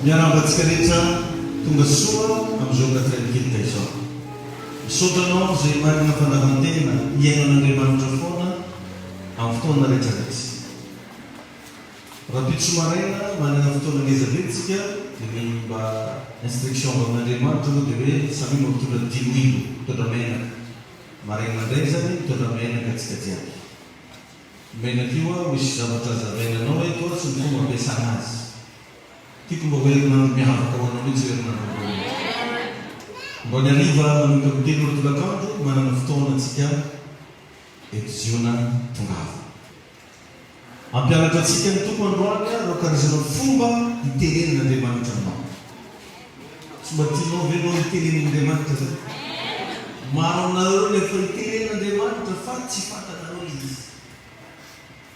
miarabantsika rehetra tonga soa amin'izao anatin'nykely izao. Misaotanao izay manana fanavantena iainan'Andriamanitra foana amin'ny fotoana rehetrarehetra. Raha pitso maraina manana fotoana ngezabetsika dia mba instruction avy amin'Andriamanitra aloha dia hoe samy mitondra 10,000 mitondra menaka. Maraina mandray zany mitondra menaka antsika jiaby. Menaka io misy zavatra zavainanao eto sy ny fomba ampiasana azy. Tiako mba ho herinandro miavaka ho anao mihitsy herinandro voalohany. Mba ny hariva manomboka amin'ny 3 ora tolakandro manana fotoana antsika epiziona tongava. Ampianatra antsika ny tompo androany reo karazana fomba hiterenan'Andriamanitra aminao. Tsy mba tianao venao hiterenan'Andriamanitra zay. Maro aminareo rehefa hiterenan'Andriamanitra fa tsy fantanareo izy.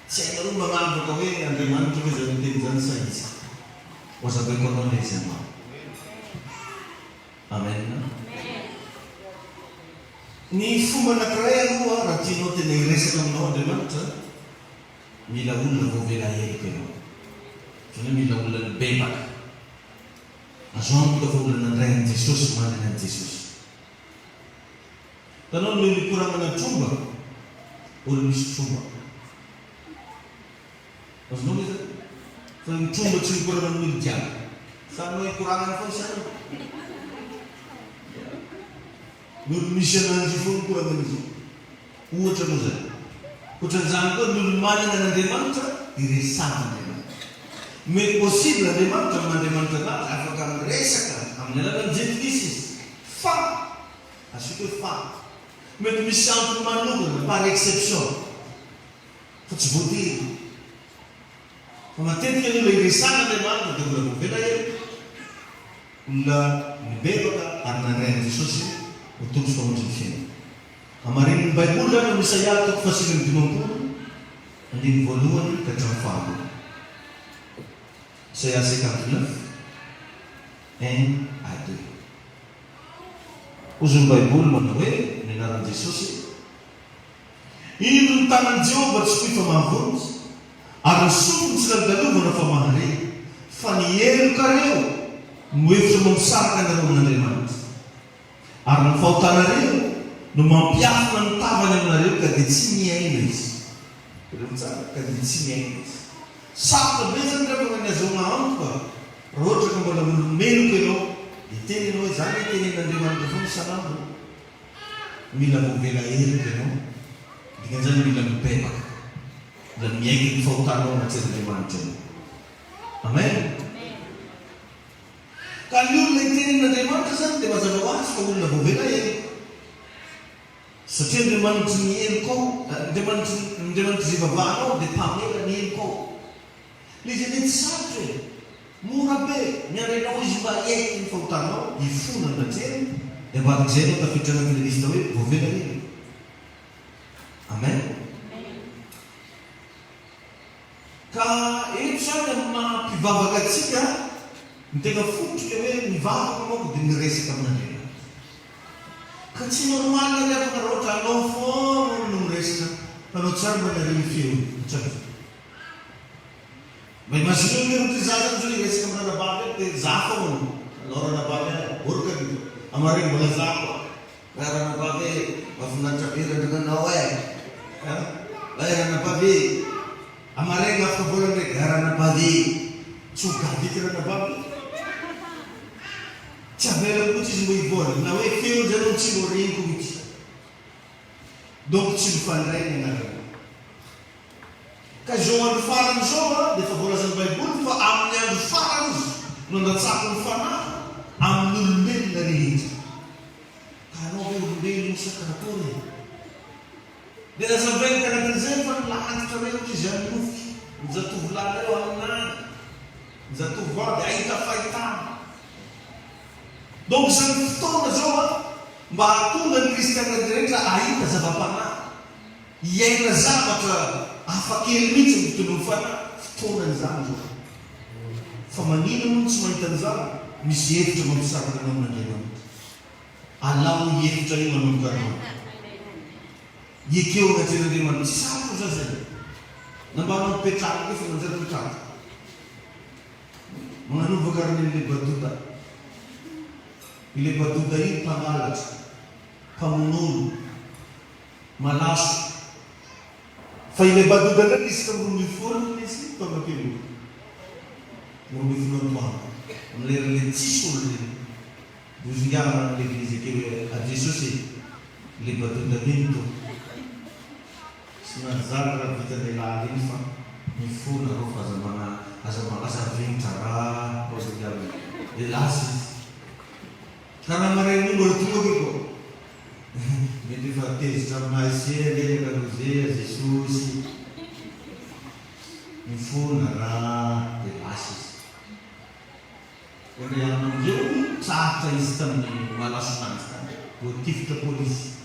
Tsy hainareo magnamboka hoe Andriamanitra hoe zany teny zany sa izy. Wazabeko anao ilay izy aminao. Amen. Ny fomba anankiray aloha raha tianao tena hiresaka aminao Andriamanitra, mila olona vao velaheliko ianao. Zany hoe mila olona bebaka. Azo antoka fa olona nandray an'i Jesosy manana an'i Jesosy. Tanao no mikoranana tromba, olona misy tromba. Azonao hoe zany? Fa ny tromba tsy mikorana amin'olo jiaby. Sanao hikoranana foana sana. N'olo misy ananjy foana mikorana izy. Ohatra moa zany. Ohatran'izany koa n'olo manana n'Andriamanitra iresahan'Andriamanitra. Mety possible Andriamanitra amin'Andriamanitra anazy afaka miresaka amin'ny alalan'ny Jésus izy. Fa asiko hoe fa mety misy antony manokana par exception. Fa tsy voatery. Fa matetika ny olona iresahan'Andriamanitra dia olona voavela elo. Olona mibebaka ary nandray an'i Jesosy ho tompy famonjy fiainana. Amarin'ny Baiboly any amin'ny Isaia 4:50 andiny voalohany ka hatramin'ny faharoa. Isaia 59:1-2. Hozy ny Baiboly manao hoe ny anaran'i Jesosy: ino ny tanan'i Jehovah tsy toy fa mahavonjy, ary ny sofiny tsy nadalovana fa mahare, fa ny elokareo no hevitra mampisaraka anareo amin'Andriamanitra, ary ny fahotanareo no mampiafina ny tavany aminareo ka dia tsy miaina izy. Ka dia tsy miaina izy. Sarotra be zany rehefa ny azahoana antoka. Raha ohatra ka mbola olombeloko ianao, iteny ianao hoe zany tenen'Andriamanitra foana isan'andro. Mila voavela eloko ianao, dikan'izany mila mibebaka. Mila miainga ny fahotanao anatin'Andriamanitra ianao. Amen. Ka ny olona itenen'Andriamanitra zany dia mazava ho azy fa olona voavela eloko. Satria Andriamanitra ny eloko ao, Andriamanitra zay vavahanao dia mpamela ny eloko ao. Ilay izy mety sarotra e. Mora be miandrainao izy mba hiaiky ny fahotanao, hifona ny hatreny, dia ambadik'izay anao tafiditra anatin'ilay lista hoe voavela eloko. Amen. Ka eto zany amin'ny maha-mpivavaka atsika ny tena fototra hoe mivavaka manko dia miresaka amin'Andriamanitra. Ka tsy normal rehefa raha ohatra anao foana no miresaka, fa anao tsara mba nareo feo tsara. Mba imagineo hoe ohatra za zany zao hiresaka amin'ny ranabavy dia za foana. Anao ranabavy orika dito. Amareny mbola za koa. Raha ranabavy mahafinaritra be randrananao e. Ranabavy amareny afaka volana ndraiky ranabavy. Tsy ho gadika ranabavy. Tsy avela kotsy izy mbo hivolana. Na hoe feo zay anao tsy mbo reniko mihitsy. Donc tsy mifandray ny anarana. Ka izao andro farany izao dia efa voalazan'ny Baiboly fa amin'ny andro farany izy no andatsaka ny fanahy amin'ny olombelona rehetra. Ka anao hoe olombelona sakarakory. Dia nazavainy karak'izay fa nilahanitra rehetra izy amin'ny nofiky. Ny zatovolahy reo amin'any. Ny zatovavy ahita fahitana. Donc izany fotoana zao mba hahatonga ny kristiana rehetra ahita zava-panahy. Iaina zavatra hafakely mihitsy ny tontolo ny fanahy. Fotoana izany zao. Fa manino moa tsy mahita an'izany? Misy hevitra mampisaraka anao amin'Andriamanitra. Alao hevitra io manomboka anao. Ekeo anatin'Andriamanitra. Tsy sarotra zao zay. Nambanao mipetraka efa manjary mipetraka. Manganova karan'ilay batoda. Ilay batoda iny mpangalatra, mpamonono, malaso. Fa ilay batoda ndraiky izy ka roa ambin'ny folo izy mpamakelo. Roa ambin'ny folo antoandro. Amin'ny leran'ilay tsisy olo reny. Bozingana l'Église che a Gesù le battutamente sono azzarda la vita della linfa mi fu una roba a sarvinta cosa di dell'asis karena mereka ini bertemu gitu jadi fatih sama Asia dia kan Yesus mi fu una dell'asis yang menjadi saat sistem malasan motif ke polisi.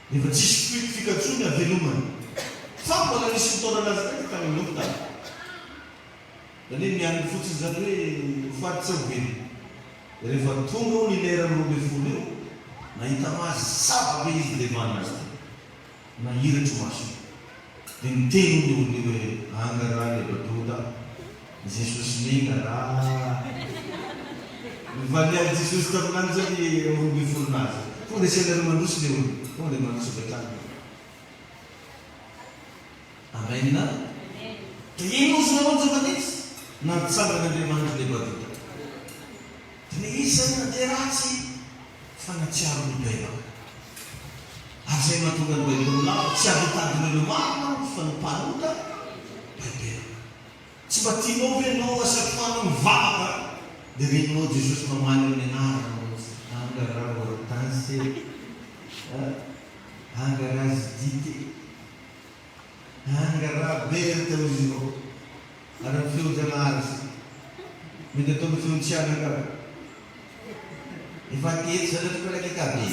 Dia berjustifikasi nya veluman. Sama lagi sentuhan dasar kita menukar. Dan ini yang futsal jadi fatsa bin. Jadi fatunggu ni daerah mobil fulu. Na ita mas sabis de manas. Na ira cuma sih. Dan tengu ni anggaran itu tuda. Jesus mengarah. Valia Jesus terang jadi mobil furnas. Kau desain manusia ni, kau desain manusia betul. Amin na? Kaya mo sa mga kapatid, nagsabi na din mga libat. Tinigisan na derasi, fanatiyaw ni Beba. Asay matugan ba yung lahat, siya bitag na lumang, fanpanuta, Beba. Sebab Timothy no sa panong vaka, dari mo Jesus mamano ni Naro, hanggang tansi, hanggang diti, hanggang bertemu, ada flu jalan, minta tu flu siapa kan? Ifakir sudah tu lagi kami,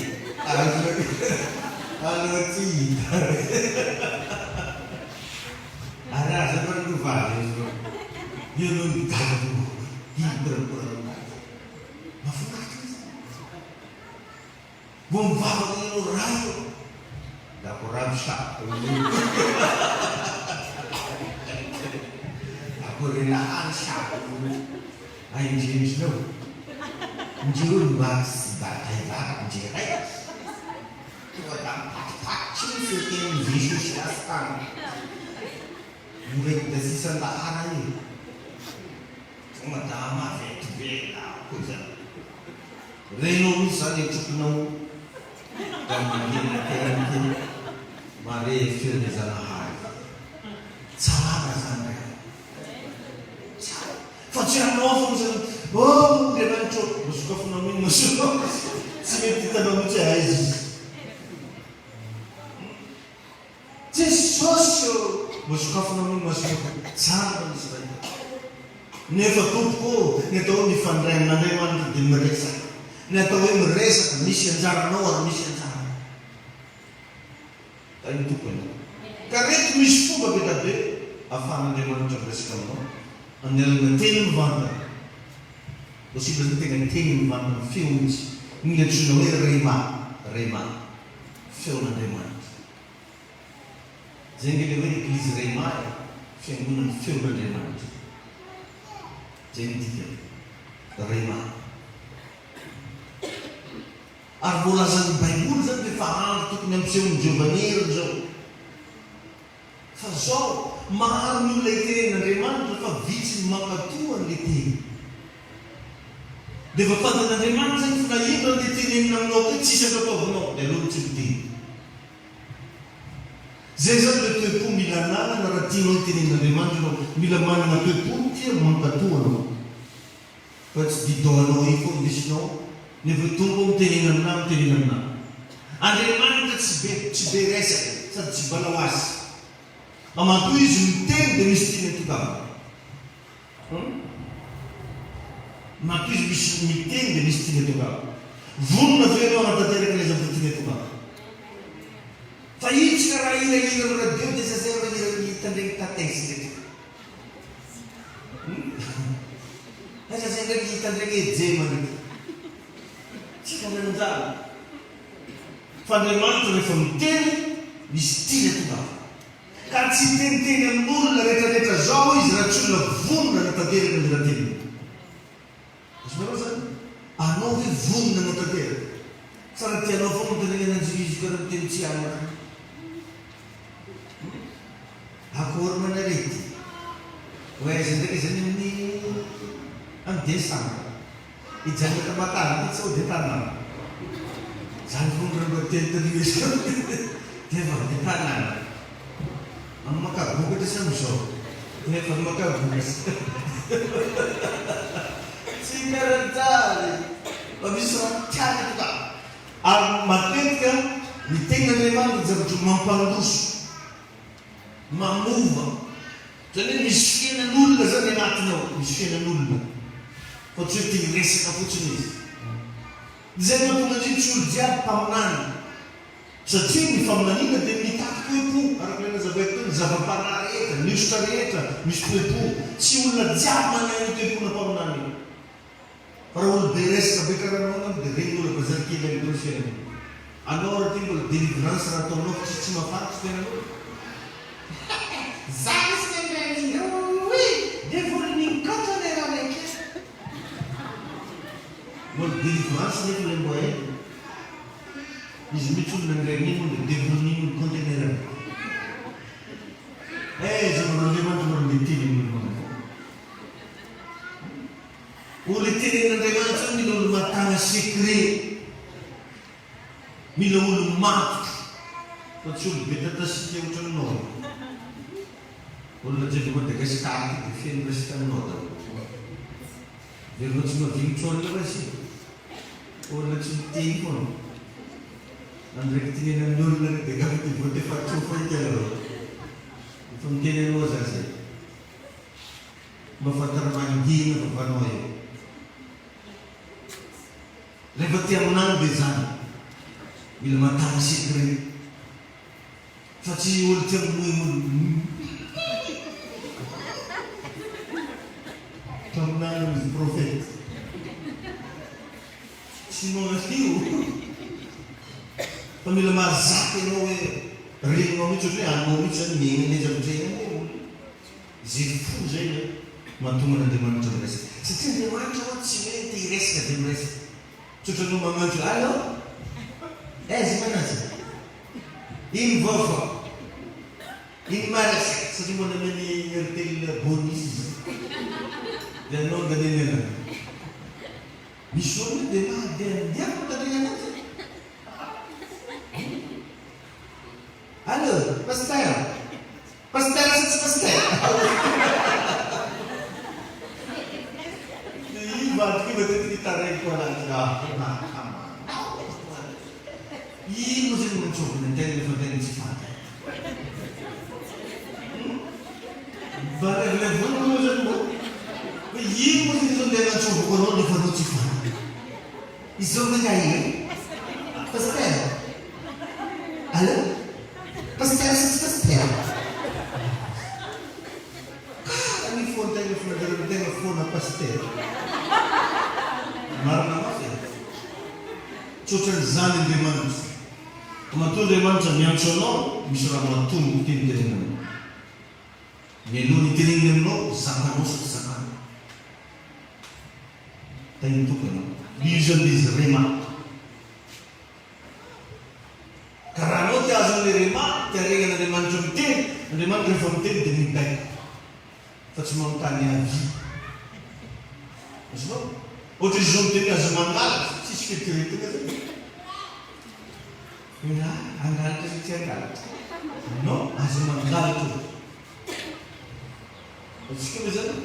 kalau cita, ada seperti tu faham. Yun tahu, hiberpura. Maafkan. Bumbang itu rayu. Dapur ramsak. Dapur relaan sak. Ayo jenis lo. Jurun bas batai bak jerai. Tuh dampak kacil sekian Yesus datang. Murid desisan tak harai. Madama itu bela, kuda. Reno misalnya cukupno, dan mungkin mari film sana hari. Salah rasanya. Facciamo nuovo, oh, che manco, lo scoffano minimo solo. Si mette da non c'è Jesus. Jesus, lo scoffano minimo solo. Salah rasanya. Never tupo, neto ni fandren na neman di meresa. Neto we meresa mission zara no or mission zara. Tayo tupo na. Karet misfu ba bitabe afana neman chakres kamo. Andel metin vanda. Possible ting ting vanda films. Ni chuno we rema. Film na neman. Zengile we please rema. Film na neman. Jadi terima. Arbolasan Bible dan difaham tu kenyapsiun juvenil jo. Faso mahal mulai na reman tu fa vicim makatuan liti. Deva pada na reman sa flayin liti ning nang no kitsisa ko no de luchiti. Zezan le tu pu milana na ratino tini na reman no milamana na tu punti makatuan. Pats di dono ifo disno ne vetumbum teningan nam. Ande man dat ciberesa sa cibalawas. Ama tu izultem de mistine tuga. Ma tu izultem de mistine tuga. Vunna vero na tatere que les mistine tuga. Fai cara ira para Deus desesero ira também tá tenso. Aja saya kita lagi zaman. Jika menentukan, fundamental reform dari misteri itu. Ka tsy teniteny amin'olona rehetrarehetra zao izy raha tsy olona vonona natanteraka ny rahateny. Azonareo zany? Anao hoe vonona natanteraka. Tsara tianao foana tenenana anjizy karaha miteny tsy amana. Akory manarety. Ho aiza ndraiky zany amin'ny desambra. Ijanaka matany tsy ho dia tanàna. Zany vonona mba teny tanimesika dia efa dia tanàna. Ang makabuka di samso. Hindi pa makabukas. Singarantali. Pabisok tiyan ito ka. Ang matin ka, nitingnan naman sa mampandus. Mamuva. Jadi miskin na nula sa natin no. Miskin na nula. Pagsuting resa ka po sinis. Diyan mo kung nandiyan sulja pamanan. Satria ny faminaniana dia mitaky poepo araka Elizabeth zava-panary rehetra, nisitra rehetra misy poepo. Tsy olona jiaby manay toepona mpaminany. Fa raha olo be resaka be karanao dia regny olo bazary kely amin'ny fiainana. Anao raha tia mbola délivrance raha ataonao fa tsy mafaritry fiainanao. Zany sy nandran'iny dia vola ninkotra ilay raha raiky. Mbola délivrance nefa ilay mbo hainy. Izy mitsy olona ndrain'iny dia devonin'ny conteneur. Zaman'Andriamanitra mbola miteny amin'ny olona tenen'Andriamanitra mila olo matana secret. Mila olo matotra. Fa tsy olo be tatasika ohatranao. Olona jery Madagasikara dia feno resaka aminao daholo. Veronao tsy mahavignitra olona rasy. Olona tsy miteny foana. Andrei tinena amin'ny olona dia gafy dia voate fatsofa ikalo. Efa miteny anao zay. Mba fantaramangina vavanao eo. Rehefa ty aminany dia zany. Mila matana secret. Fa tsy olo ty amin'ny taminany izy profeta. Tsy manasio. Fa mila mahazaka ianao hoe reninao mitsy hoe anao mitsy zany miainan'izy amin'izay zay fo zay mahatonga n'Andriamanitra miresaka. Satria Andriamanitra tsy hoe te hiresaka dia miresaka. Tsotranao magnantso allo? Aiza manazy? Ino vaovao? Ino marasaka? Satria mbola men'ny Airtel bonus. Dia anao andanenana. Misy olona dia mandeha mitandrina anazy. Allo, pasteur? Pasteur sa tsy pasteur? Iba, di ba tititaray ko lang sila? Ino sila ng chocolate ng telephone si Father? Bakit level mo sila mo? Ino sila ng chocolate ng telephone si Father? Iso na kayo? Pasteur? Allo? Pasteur sa pasteur? Kaya phone telephone na pasteur. Marana mafia. Tsotra zany Andriamanitra. Matoa Andriamanitra miantso anao, misy raha mahatongo teny tenenana. Mialohan'ny teneniny aminao, zakanao sa zakana. Tainy tokana. Bizan'izy rema. Karaha anao tia azon'ilay rema, tia regnan'Andriamanitra miteny, Andriamanitra rehefa miteny dia mibaiko. Fa tsy manontany avi. Azonao? Ohatra izy zao miteny azo mangalatra, tsisy fitiretana zay. Angalatra sy tsy angalatra. Non, azo mangalatra. Atsika moa zany,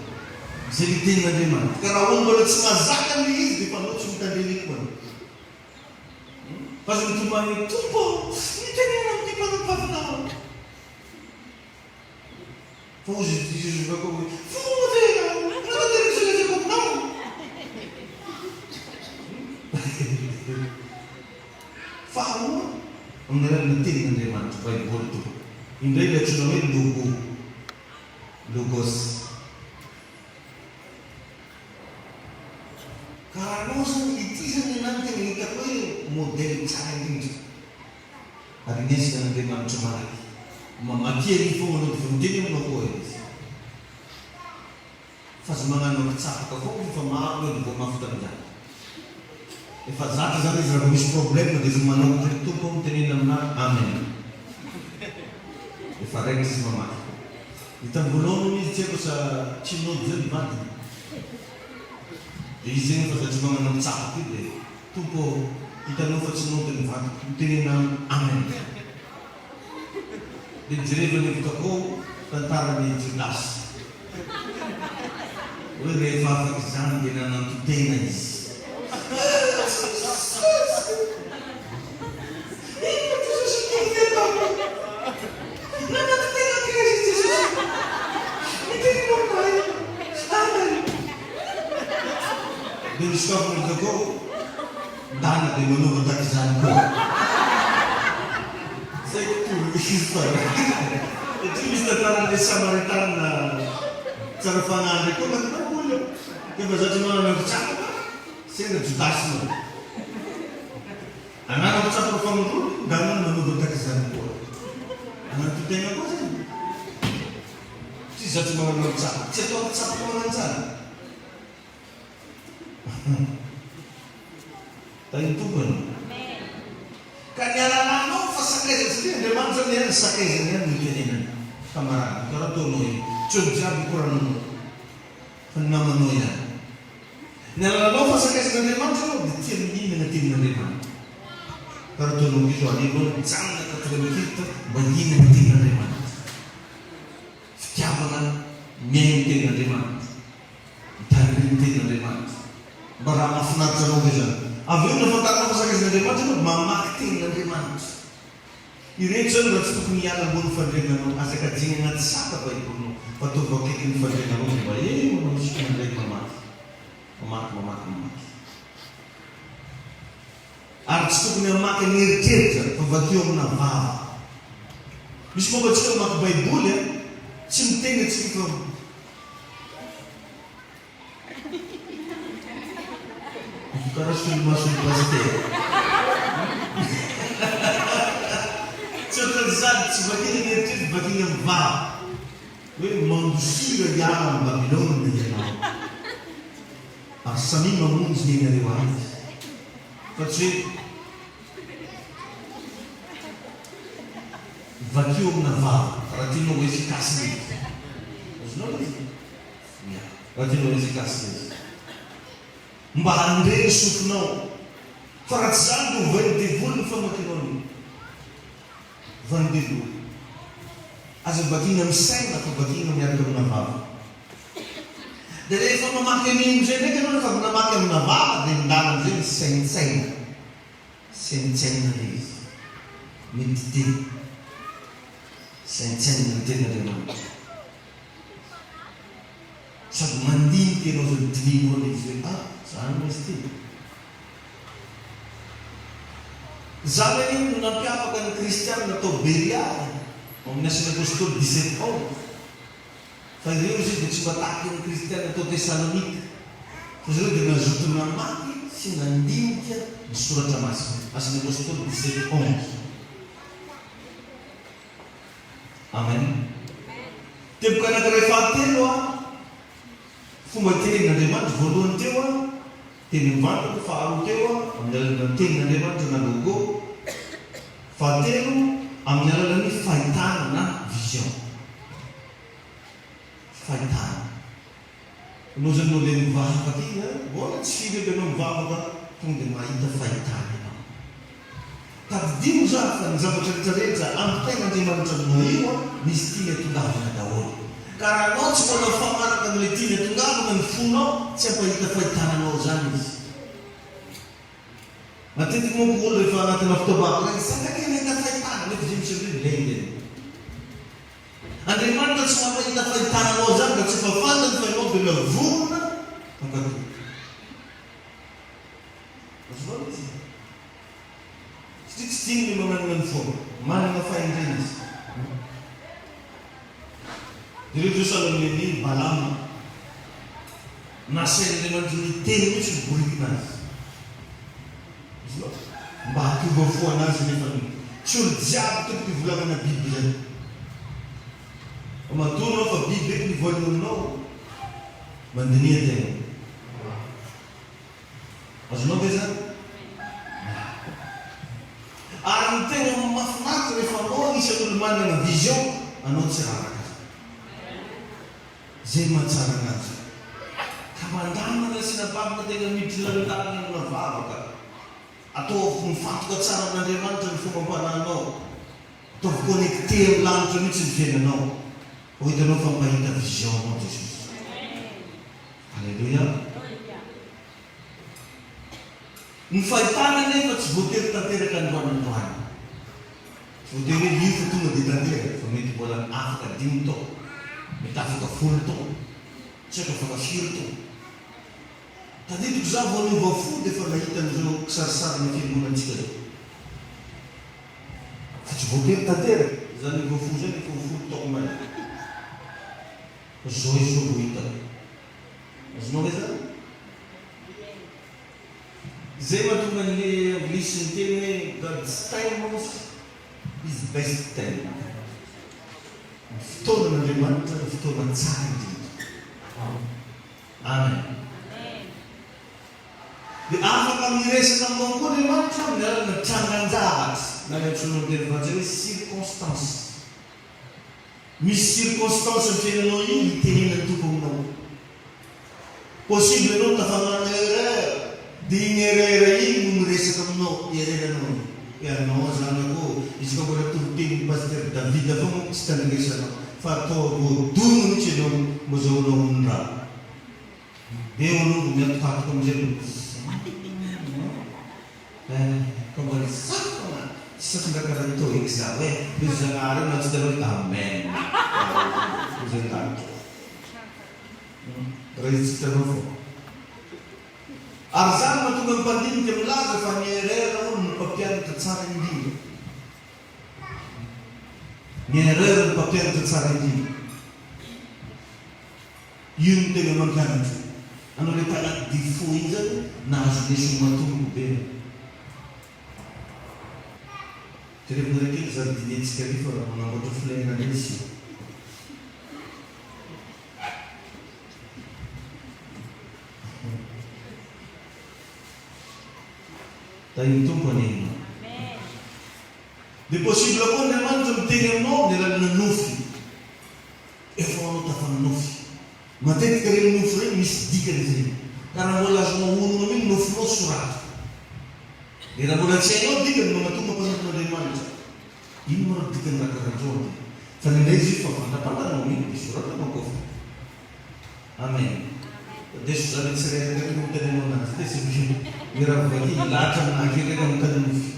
zay ny tenin'Andriamanitra. Ka raha olo mbola tsy mahazaka ny izy, dia fa anao tsy mitandreny koa. Fa azo mitomany tompo, mitenena amin'ny mpanam-pavinao. Fa ozy izy vako hoe, fotena, nanatery sy lezako aminao. Fahamoa amin'ny alalan'ny tenin'Andriamanitra Baiboly tompoko. Indray ilay antsoina hoe logos. Ka anao zany ity zany enany tena hitako hoe modely tsara indrindra. Ary nesika n'Andriamanitra malaky. Mamakiany foana no vonteny aminao koa izy. Fa azo magnano akitsapaka foana fa maro hoe vao mafitamiana. Efa zatra zany izy raha misy problème dia izy manao ny tompo mitenena aminazy amen. Efa raiky izy mamaky. Hitan'ny voalohany izy tsy haiko sa tsinody zay mivadiny. Dia izy zegny fa satria magnano akitsapaka io dia tompo hitanao fa tsinody mivadiko mitenena amen. Dia jereva ny hevitako tantarany Jodasy. Hoe rehefa afaka izany dia nanantotena izy. Dia misy kafony kako dana dia manova tahaka izany koa. Zay tolo izy fa. Satria misy tantaran'ilay Samaritana tsara fanandry koa nagnambola. Efa zatry manana fitsapaka sendra Jodasy no. Anana fitsapaka fagnotolo dana manova tahaka izany koa. Anatotena koa zany. Tsy zatry manana fitsapaka, tsy atao fitsapaka manano tsara. Tayong tugon. Kanya nananaw, fasakay sa siya. Naman sa niya, sakay sa niya, nilinin. Kamarang, karatuloy. Tiyog-sabi ko rin panamano yan. Nananaw, fasakay sa niya, naman sa niya, hindi natin na rin. Karatuloy ito, alibon, saan nakatulog kita, hindi natin na rin. Kaya mga, ngayon na rin. Tayo na rin. Barang afnat sa mga dyan. Avyo na pagkakama sa kasi na rin, mamakting na rin. I-reason what's to kung yan ang buong fadrin na nung asa kajing nga saka pa ito patubakitin fadrin na nung iba. Eh, mo nung siya na rin mamak. Arts to kung mamak ang nirkit pavagyong na vava. Mismo ba siya makabaybulya, simting at sikong Terus masuk pasti. Terusat sebagai negatif bagi yang va. We manusia yang Babylon dia. Asami mamun sini dari mana? Tapi vacuum na va. Ratino wesi kasih. Osno ya. Ratino wesi kasih. Mbahande sufno faratzando vendevul famakinon vendevul as baginam sen atau baginam yang bernafa dari famamakin jene kan famamakin nafa din dalam jin sen ni minti sen ni sab mandi kino dini mo ni saan mesti. Zaman ini napiapakan Kristen na to Beria. Kung nasa nagustod, diset on. Fazia usi de batakin Kristen na to Thessalonica. Fazia de najuto na mati, sinandintia, surat Damascus. As nagustod, diset on. Amen. Tempo ka nagrefatelo, fumatili na demat, voluntewa, tinimbato ko faaro tewa, ang nalalanting na naman sa nagugo. Fatero, ang nalalani faitan na vision. Faitan. Nusan mo din baha pati na, wala sige ka nung baha ka, kung di maita faitan na. Tapos di mo siya, ang sabat-sabat ang tenga di man sa nuhiwa, mistiya ito daw na daw. Karena non si può fare con le tine tungano nel funo, c'è poi da fare tanto zanis. Ma te ti non vuole fare tanto tobacco, perché sai che ne da fare tanto, ne facciamo sempre bene. Andrei quando si va da fare tanto zanis, che si fa fare da fare molto la vuna, non capisco. Lo sbaglio sì. Stingi non nel fuoco, ma non fai in tennis. Dito sa lamin ni Balam, nasa naman dito mo si Burinas. Bakit ba fuwa na sa nifan? Sure, diabo ito pivulangan na Biblia. Matoa fa biby ny voalohanao mandinia tegna. Azonao ve zany? Ary ny tegna mahafinaritra rehefa anao isan'olo manana vision, anao tsy raraka. Zay mahatsara anazy. Ka mandamana sinababana tegna miditra lalindalina amina vavaka. Atao mifantoka tsara amin'Andriamanitra ny fomba ampananao. Atao connecté amin'ny lanitra mihitsy ny fiainanao. Ho hitanao fa mahita vision anao Jesosy. Alleluia. Ny fahitana nefa tsy voatery tanteraka androanandroany. Tsy voatery hoe io fa tonga dia tanteraka, fa mety mbola afaka 5 taona, mety afaka 10 taona, tsy haiko afaka 5 taona. Tadidiko za vao nova fo dia fa nahita an'izao kisarisarina fiangonantsika zao. Fa tsy voatery tanteraka, zany nova fo zany efa 10 taona mana. Zao izy vao hita. Azonao ve zany? Zay mahatonga an'ilay anglisy ny teny hoe God's time is best time. Ny fotoanan'Andriamanitra ny fotoana tsara indrindra. Amen. Dia afaka miresaka aminao koa Andriamanitra amin'ny alalana trangan-javatra. Na ny antsoina amin'ny teny frantsay hoe circonstance. Misy circonstance ny fiainanao io hitenenany tompo aminao. Possible anao tafanana erreur. Dia iny erreur iny no miresaka aminao, ereranao. Anao zanako, izy ka mbola torotenin'ny pasteur David fa moa tsy tandresanao. Fa atao voadongo mihitsy ianao mazahoanao ny raha. Dia olo miatokatoka amin'izay ka mbola sakona. Tsy sakondrakara atao eky za hoe misy zanahary na tsy tena hoe amen. Zay tanto. Raha izy tsy tanao fo. Ary zany mahatonga ny mpandinika milaza fa ny erreur olo no mpampianatra tsara indrindra. Ny erreur no mpampianatra tsara indrindra. Io no tegna mampianatra. Anao le tagnaty défaut iny zany nahazo leso matombo be. Terevina raikely zany dinetsika ry fa manamboatra filaina lesy. Tayo tompo an'ino. Dia possible koa Andriamanitra miteny aminao ny alalana nofy. Efa anao tafananofy. Matetika reny nofy reny misy dikany zay. Ka raha mbola azonao onona miny nofinao sorata. Dia raha mbola tsy hainao dikany magnatoma mpananton'Andriamanitra. Ino maro dikany raha karaha-drony. Fa nindray izy fa fandapantanao miny soratanao koa. Amen. Deso zany tsirairay no tenenao anazy. Desy miraha vaky lahatra amin'akireka mitany nofy.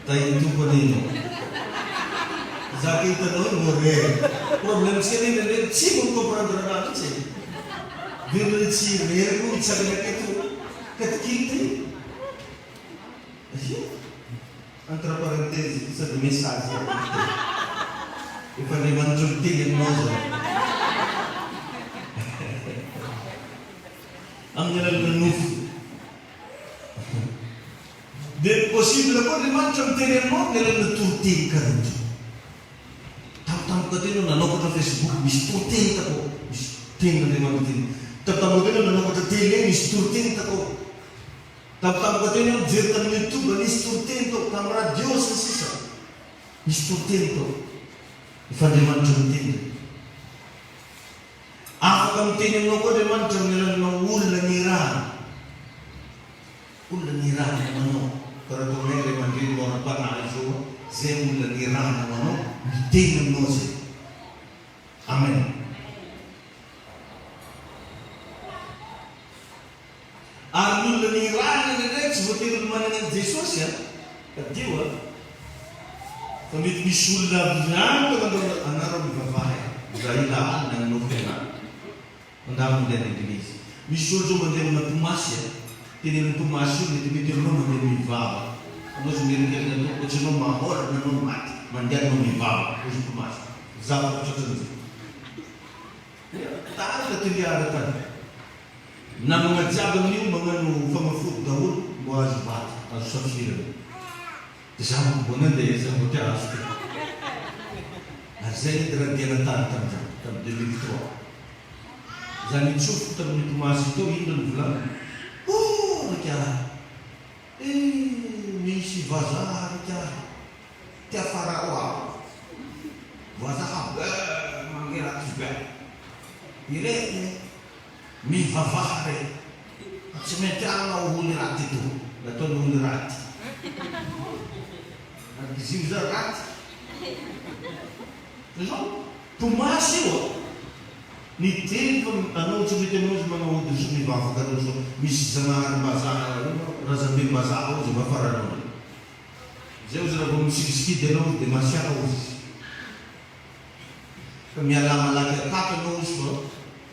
Tayo tompo an'ino. Za ka hitanao no rere. Problème tsy reny reny tsy comprendre raha mihitsy. Velo tsy rere no hitsarana aketo katikity. Entre parenthèses, sady message. Efa Andriamanitra miteny aminao zany. Amin'ny alalana nofy. Dia possible koa Andriamanitra miteny aminao ny alalana toroteny karahatra. Tampotampoka teny nanaokatra Facebook misy toroteny takao. Misy tenin'Andriamanitra teny. Tampotampoka teny nanaokatra télé misy toroteny takao. Tampotampoka teny mijery tamin'ny YouTube misy toroteny takao. Tamin'ny radio sy ny sisa misy toroteny takao. Efa Andriamanitra miteny. Afaka miteny aminao koa Andriamanitra amin'ny alalana olona nirahana. Olona nirahana manao. Karaha toa Ray Aman-dreny noram-panahy zao, zay olona nirahana manao, miteny aminao zay. Amen. Ary olona nirahana ndraindray tsy voatery ny manana an'i Jesosy ka dio fa mety misy olona miantoka anarao mivavahy. Za ila alina nanao fianarana. Mandamo mandeha an'eglizy. Misy olo zao mandeha amina Tomasy. Teny amin'ny Tomasy io mety anao mandeha mivava. Anao zay mierekely nanao ohatry anao mahora nanao maty. Mandeha anao mivava. Ozy Tomasy. Zavatra tratran'izay. Tara tiliara tany. Namana jiaby amin'io magnano famafody daholo mbo azo vaty, azo safirana. Dia za mamboana andeha, za mbo tia azo tena. Arzeni de radianatan tam 2003. Zani tsofo tamin'ny Tomasy tao indro volana. Oh, rika. Misy vazaha rika. Tia farao aho. Vazaha mangeraky be. Ireny mivavaha re. Tsy mety anao olo raty to. Nataony olo raty. Izy za raty. Zao, Tomasy io. Ni telo anao tsy mety aminao manao ody mivavaka anao zao. Misy zanahary mbazaha, razambe mbazaha ozy mafaranao. Zay ozy raha vao misikisikidy anao dia masiaka ozy. Ka miala malaky akato anao ozy fa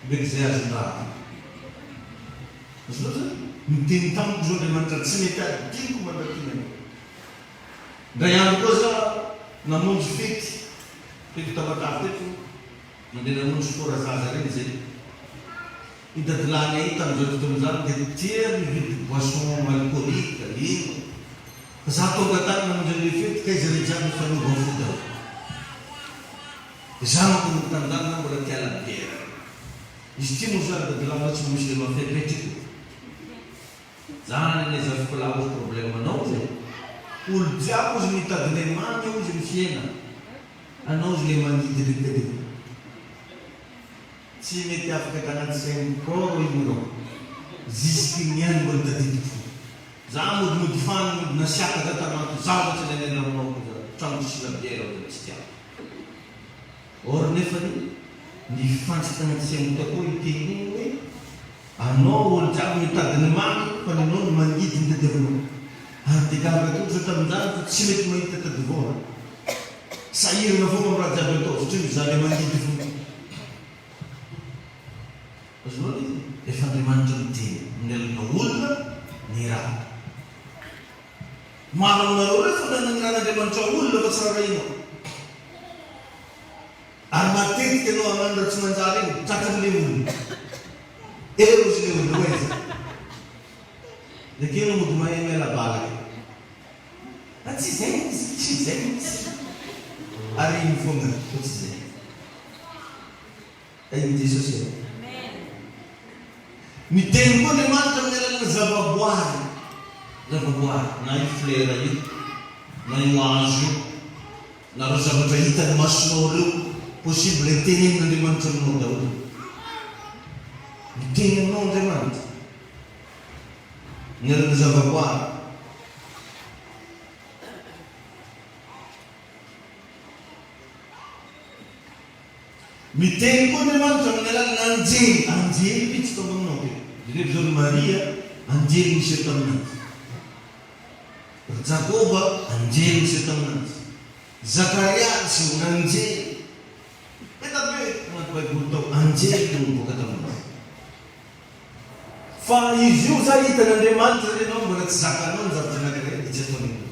beky zay azon-draha. Zao zany, miteny tamiko zao Andriamanitra tsy mety adiniko mandrakina. Ndray andro koa za namonjy fety. Fety tamatavy teto. Mandeha namonjy fora zaza reny zay. Idadilany ahita amin'izao tontolo izany dia tia mividy boisson alcoolique, ino. Za tonga tany namonjy an'ilay fety ka izy rehetra mifanova foty aho. Za manko mitandana mbola tia labiera. Izy tia moa zany dadilany tsy misy le mafepetriko. Zany ne zaviko la ozy problème anao zay. Olo jiaby ozy mitady le mamy ozy mifiena. Anao ozy le mandididididy. Tsy mety afaka tanaty sainy koro igny jusque niany mbola tadidiko fo. Za mody fany mody nasiaka za tamato za tsy nanena aminao trano tsisy labiera ozy tsy tiako. Or nefany ny fantsy tanaty sainy tako iteny igny hoe anao olo jiaby mitady ny mamy fa nenao no mangidy ny tadiavanao. Ary dekavaka koa za tamin'izany fa tsy mety mahita tadivona. Sahirana foana amin'ny raha jiaby atao satria za le mangidy fo. Azonao izy efa Andriamanitra miteny minelana olona ny raha. Maro aminareo refa nanan'Andriamanitra olona fa tsy raha inao. Ary matetika ianao hamandratra tsy manjary iny tratran'le olona. Ero izy le olona hoe zay. Dia keno mody mahay miala balaky. Tsy zay izy, tsy zay izy. Ary iny foana fa tsy zay. Ain'i Jesosy. Miteny koa Andriamanitra amin'ny alalan'ny zavaboary. Zavaboary, na io flera io, na io anjo io, na reo zavatra hitany masonao reo, possible itenenin'Andriamanitra aminao daholo. Miteny aminao Andriamanitra. Amin'ny alalan'ny zavaboary. Miteny koa Andriamanitra amin'ny alalan'ny anjely. Anjely pitsy tao aminao ke. Direvo zao Maria, anjely misy eto aminazy. Jakoba, anjely misy eto aminazy. Zakaria, sy un anjely. Petabe, anaty Baiboly tao, anjely no miboaka taminazy. Fa izy io za hitan'Andriamanitra ianao mbola tsy zakanao ny zavatra anankiray tsy atao aminao.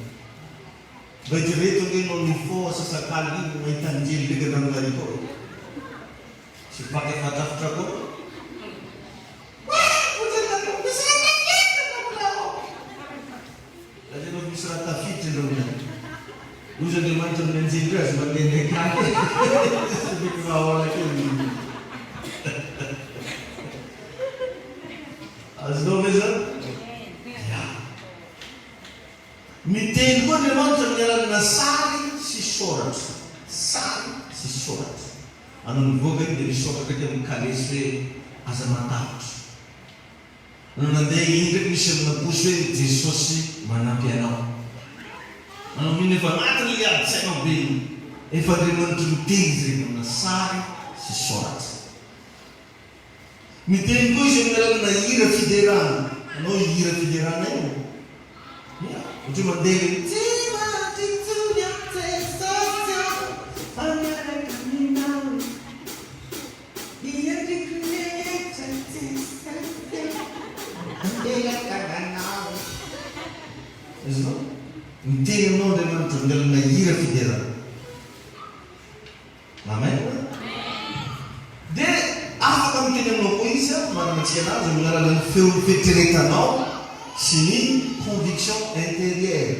Mba ireto ange ianao nifoa sasak'alina iny mahita anjely ndraiky andranoray koa. Sy paky fatafitra koa. Misy raha tafiditra ndreo minany. Ozy Andriamanitra amin'ny anjely reo azy mandeha ndraiky. Sy mety mahoana kely. Azonao ve zany? Miteny koa Andriamanitra amin'ny alalana sary sy soratra. Sary sy soratra. Anao nivoaka iny dia misoratra ty amin'ny kalesy hoe aza matavitra. Anao nandeha iny ndraiky misy amina posy hoe Jesosy manampy anao. Anao mino efa anatin'ny le ady-tsainao be iny. Efa Andriamanitra miteny izy reny amina sary sy soratra. Miteny koa izy amin'ny alalana hira fiderana. Anao hira fiderana io. Ohatra mandeha miteny aminao Andriamanitra amin'ny alalana hira fiderana. Amen. Dia afaka miteny aminao koa izy mananantsika anazy amin'ny alalan'ny feon'ny fetretanao sy ny conviction intérieure.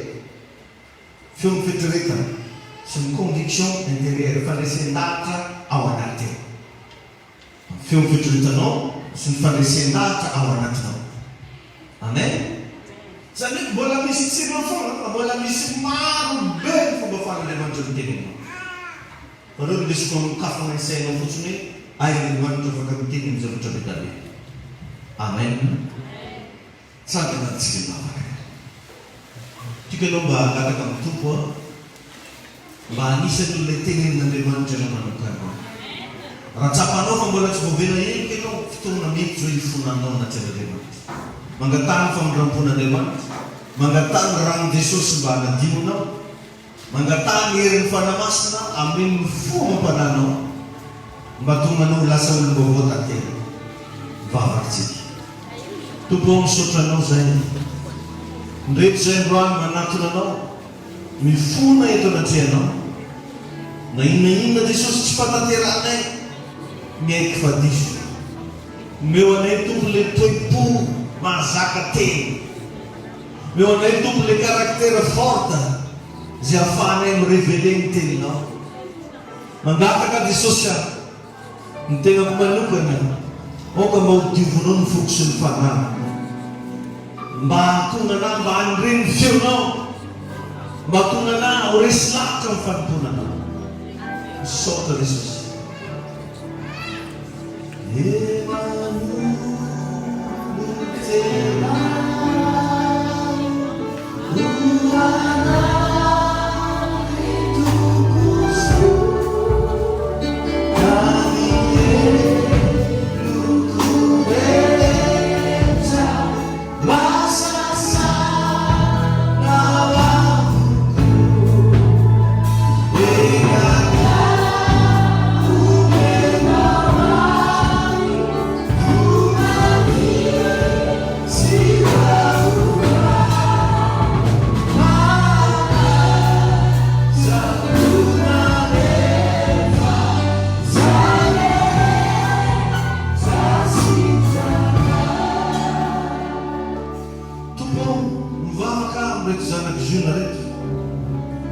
Feon'ny fetretana. sy ny conviction intérieure fandraisan-davitra ao anatiny. Feom-fitrontanao sy ny fandraisan-davitra ao anatinao. Amen. Zany hoe mbola misy tsirona foana fa mbola misy maro be ny fomba fan'Andriamanitra ny teninao. Fa reo indesiko mikafana ny sainao fotsiny hoe Andriamanitra afaka miteny ny zavatra be da be. Amen. Tsara anatsika mavaka. Tiako ianao mba lataka amin'ny tompo mba anisany olona tenenin'Andriamanitra ianao manokana. Raha tsapanao fa mbola tsy voavena henoko ianao fotoana mety zao ifonanao anaty Andriamanitra. Mangatany famindrampon'Andriamanitra, mangatany rano Jesosy mba hanadimonao, mangatany herin'ny fanamasina amin'ny fo mampananao mba tonga anao lasa olom-baovao tantely. Vavatsika. Tompo misaotra anao zay. Ndreky zay androany manatona anao, mifona eto anatrehanao. Na inona Jesosy tsy fanateranay, miaiky fa diso. Meo anay tompo le toipo mahazaka teny. Meo anay tompo le caractère forte zay ahafahanay mirévélé ny teninao. Mangataka Jesosy ny tegnako manokana, oka mba hodivonao ny foko sy ny fanahy. Mba tonga na mba hanireny feonao, mba tonga na ho resy lavitra ny fanomponanao. Misaotra Jesosy.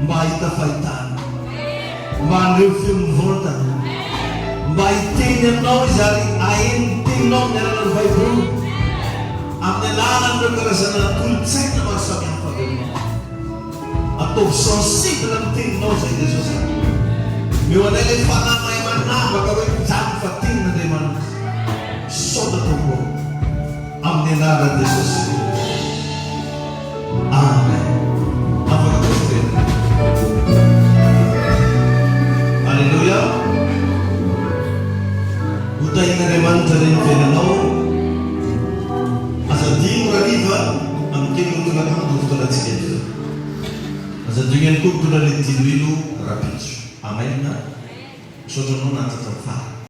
Mba hita fahitana, mba hanireo feo mivonta, mba hiteny aminao izy ary aheny teninao amin'ny alalan'ny Baiboly, amin'ny alalan'ireo karazana kolontsaina maro samihafa aminao. Ataovy sensible amin'ny teninao zay Jesosy. Meo anay le fanahy mahay manavaka hoe mijano fa tenin'Andriamanitra. Misaotra tompo amin'ny anaran'i Jesosy. Amen. Afaka postrena. Alleluia. Utahin'Andriamanitra reny fiainanao. Azadino rariva amin'ny teny tolakandro fotoanatsika eto. Azadino ihany koa mpitondra le tilo rapitso. Amen. Misaotra anao natatra fara.